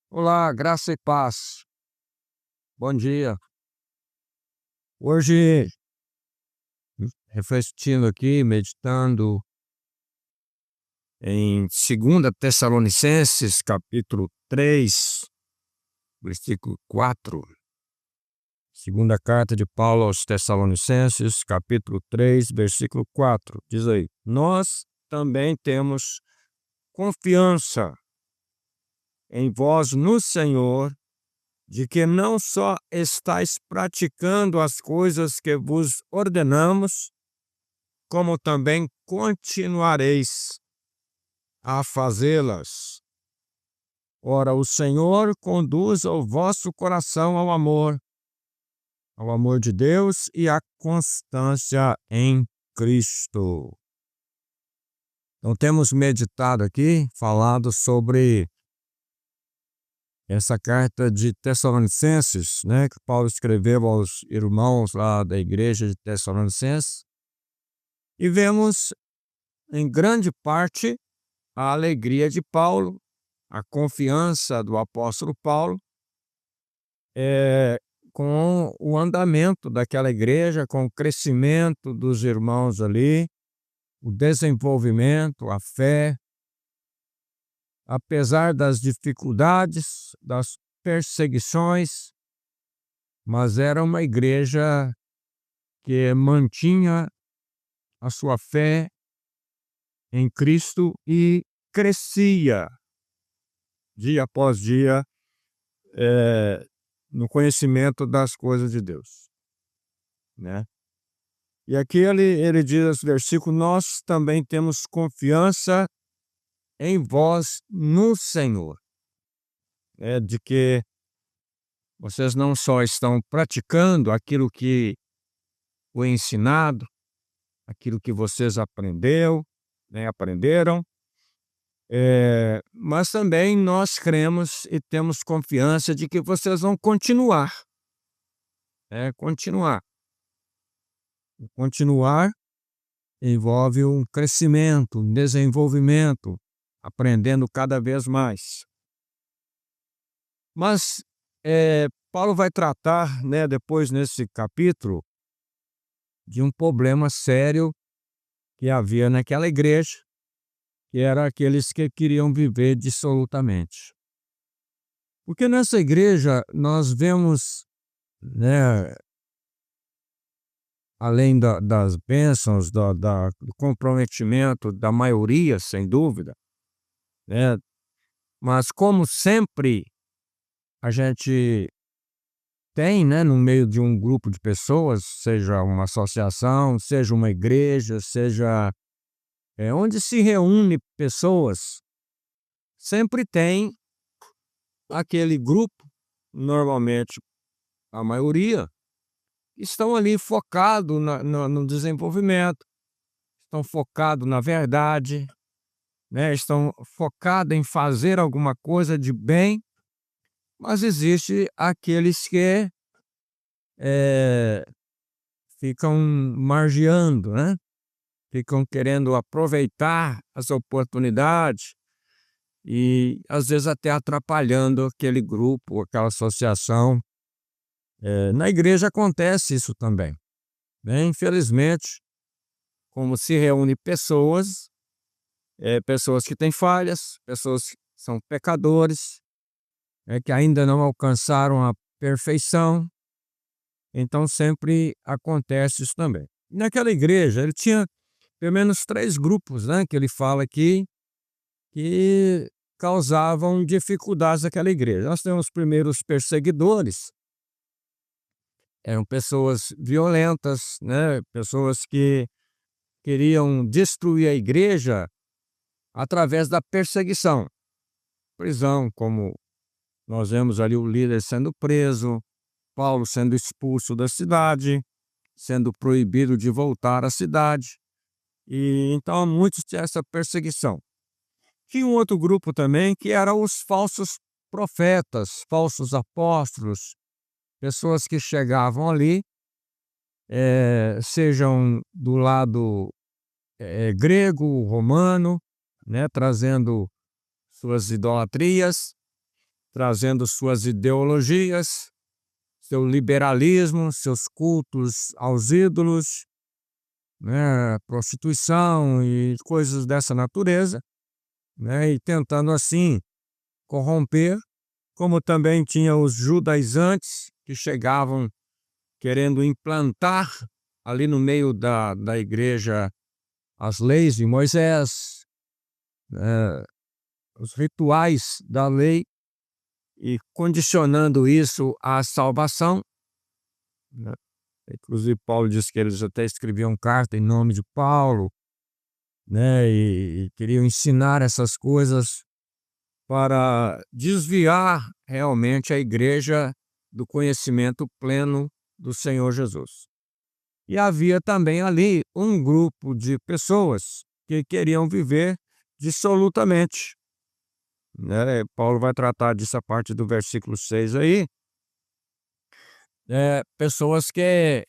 Olá, graça e paz. Bom dia. Hoje, refletindo aqui, meditando em 2 Tessalonicenses, capítulo 3, versículo 4. Segunda carta de Paulo aos Tessalonicenses, capítulo 3, versículo 4. Diz aí: Nós também temos confiança em vós no Senhor, de que não só estáis praticando as coisas que vos ordenamos, como também continuareis a fazê-las. Ora, o Senhor conduz o vosso coração ao amor de Deus e à constância em Cristo. Então, temos meditado aqui, falado sobre essa carta de Tessalonicenses, né, que Paulo escreveu aos irmãos lá da igreja de Tessalonicenses, e vemos em grande parte a alegria de Paulo, a confiança do apóstolo Paulo, com o andamento daquela igreja, com o crescimento dos irmãos ali, o desenvolvimento, a fé, apesar das dificuldades, das perseguições, mas era uma igreja que mantinha a sua fé em Cristo e crescia dia após dia no conhecimento das coisas de Deus, né? E aqui ele diz nesse versículo: nós também temos confiança em vós no Senhor, de que vocês não só estão praticando aquilo que foi ensinado, aquilo que vocês aprenderam, mas também nós cremos e temos confiança de que vocês vão continuar. Continuar envolve um crescimento, um desenvolvimento, aprendendo cada vez mais. Mas Paulo vai tratar, depois nesse capítulo, de um problema sério que havia naquela igreja, que era aqueles que queriam viver dissolutamente. Porque nessa igreja nós vemos, além das bênçãos, do comprometimento da maioria, sem dúvida, mas como sempre a gente tem, no meio de um grupo de pessoas, seja uma associação, seja uma igreja, seja onde se reúne pessoas, sempre tem aquele grupo, normalmente a maioria, estão ali focados no desenvolvimento, estão focados na verdade, estão focados em fazer alguma coisa de bem, mas existe aqueles que ficam margeando, ficam querendo aproveitar as oportunidades e às vezes até atrapalhando aquele grupo, aquela associação. Na igreja acontece isso também, infelizmente, como se reúne pessoas que têm falhas, pessoas que são pecadores, que ainda não alcançaram a perfeição, então sempre acontece isso também. Naquela igreja ele tinha pelo menos 3 grupos, que ele fala aqui, que causavam dificuldades àquela igreja. Nós temos primeiro os perseguidores, eram pessoas violentas, pessoas que queriam destruir a igreja através da perseguição. Prisão, como nós vemos ali o líder sendo preso, Paulo sendo expulso da cidade, sendo proibido de voltar à cidade. E então muitos tinham essa perseguição. Tinha um outro grupo também que eram os falsos profetas, falsos apóstolos, pessoas que chegavam ali, sejam do lado grego, romano, trazendo suas idolatrias, trazendo suas ideologias, seu liberalismo, seus cultos aos ídolos, né, prostituição e coisas dessa natureza, né, e tentando assim corromper, como também tinha os judaizantes que chegavam querendo implantar ali no meio da igreja as leis de Moisés, os rituais da lei, e condicionando isso à salvação, né? Inclusive Paulo diz que eles até escreviam carta em nome de Paulo, né? E queriam ensinar essas coisas para desviar realmente a igreja do conhecimento pleno do Senhor Jesus. E havia também ali um grupo de pessoas que queriam viver dissolutamente, né? Paulo vai tratar disso a partir do versículo 6 aí. Pessoas que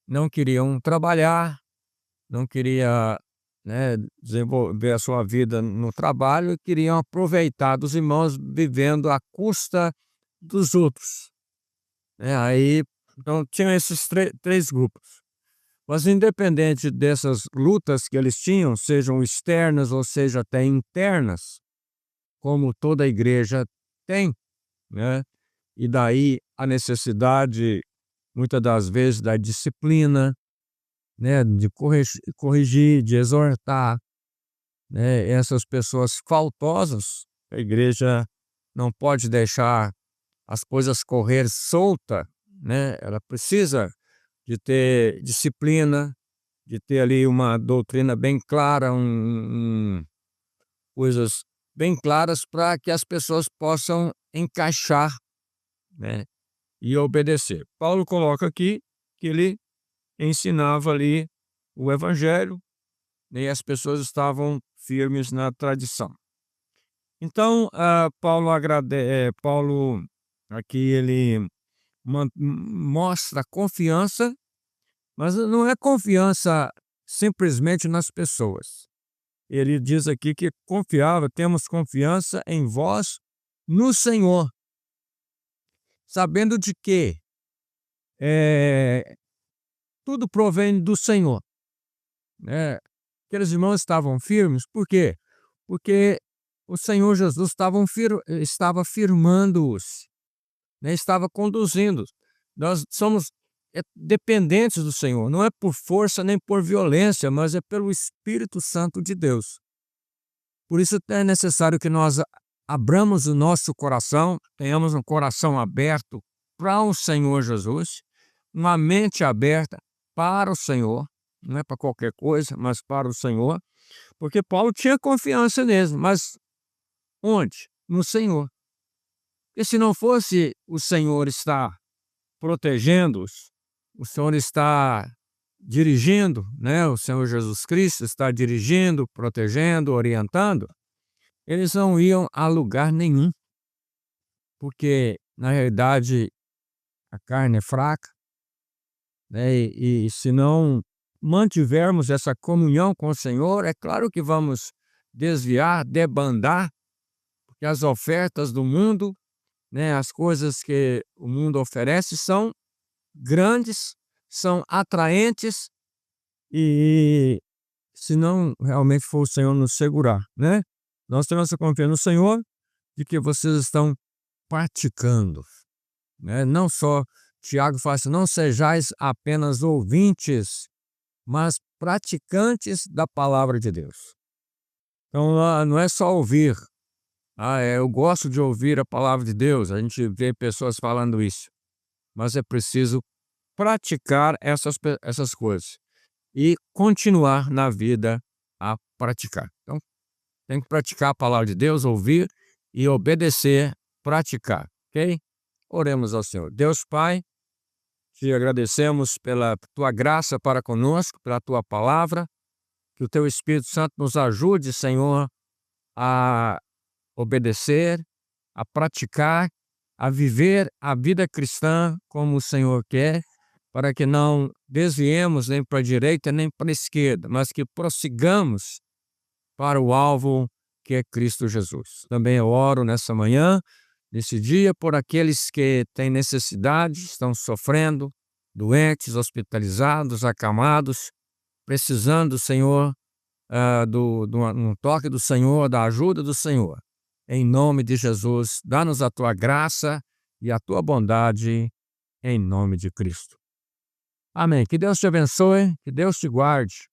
não queriam trabalhar, não queriam, né, desenvolver a sua vida no trabalho e queriam aproveitar dos irmãos vivendo à custa dos outros, né? Aí, então, tinham esses três grupos. Mas independente dessas lutas que eles tinham, sejam externas ou seja até internas, como toda igreja tem, né? E daí a necessidade, muitas das vezes, da disciplina, né? De corrigir, de exortar, né? Essas pessoas faltosas. A igreja não pode deixar as coisas correr solta, né? Ela precisa de ter disciplina, de ter ali uma doutrina bem clara, coisas bem claras para que as pessoas possam encaixar, né, e obedecer. Paulo coloca aqui que ele ensinava ali o evangelho, né, e as pessoas estavam firmes na tradição. Então, Paulo aqui ele mostra confiança, mas não é confiança simplesmente nas pessoas. Ele diz aqui que temos confiança em vós no Senhor, sabendo de que tudo provém do Senhor, né? Aqueles irmãos estavam firmes, por quê? Porque o Senhor Jesus estava firmando-os, né? Estava conduzindo. Nós somos dependentes do Senhor, não é por força nem por violência, mas é pelo Espírito Santo de Deus. Por isso é necessário que nós abramos o nosso coração, tenhamos um coração aberto para o Senhor Jesus, uma mente aberta para o Senhor, não é para qualquer coisa, mas para o Senhor, porque Paulo tinha confiança nele, mas onde? No Senhor. E se não fosse o Senhor estar protegendo-os, o Senhor está dirigindo, né? O Senhor Jesus Cristo está dirigindo, protegendo, orientando, eles não iam a lugar nenhum, porque na realidade a carne é fraca, né? E se não mantivermos essa comunhão com o Senhor, é claro que vamos desviar, debandar, porque as ofertas do mundo, né, as coisas que o mundo oferece são grandes, são atraentes, e se não realmente for o Senhor nos segurar, né? Nós temos essa confiança no Senhor de que vocês estão praticando, né? Não só, Tiago fala assim, não sejais apenas ouvintes, mas praticantes da palavra de Deus. Então, não é só ouvir. Eu gosto de ouvir a palavra de Deus, a gente vê pessoas falando isso, mas é preciso praticar essas coisas e continuar na vida a praticar. Então, tem que praticar a palavra de Deus, ouvir e obedecer, praticar, ok? Oremos ao Senhor. Deus Pai, te agradecemos pela tua graça para conosco, pela tua palavra, que o teu Espírito Santo nos ajude, Senhor, a obedecer, a praticar, a viver a vida cristã como o Senhor quer, para que não desviemos nem para a direita nem para a esquerda, mas que prossigamos para o alvo que é Cristo Jesus. Também eu oro nessa manhã, nesse dia por aqueles que têm necessidade, estão sofrendo, doentes, hospitalizados, acamados, precisando, Senhor, no toque do Senhor, da ajuda do Senhor. Em nome de Jesus, dá-nos a tua graça e a tua bondade, em nome de Cristo. Amém. Que Deus te abençoe, que Deus te guarde.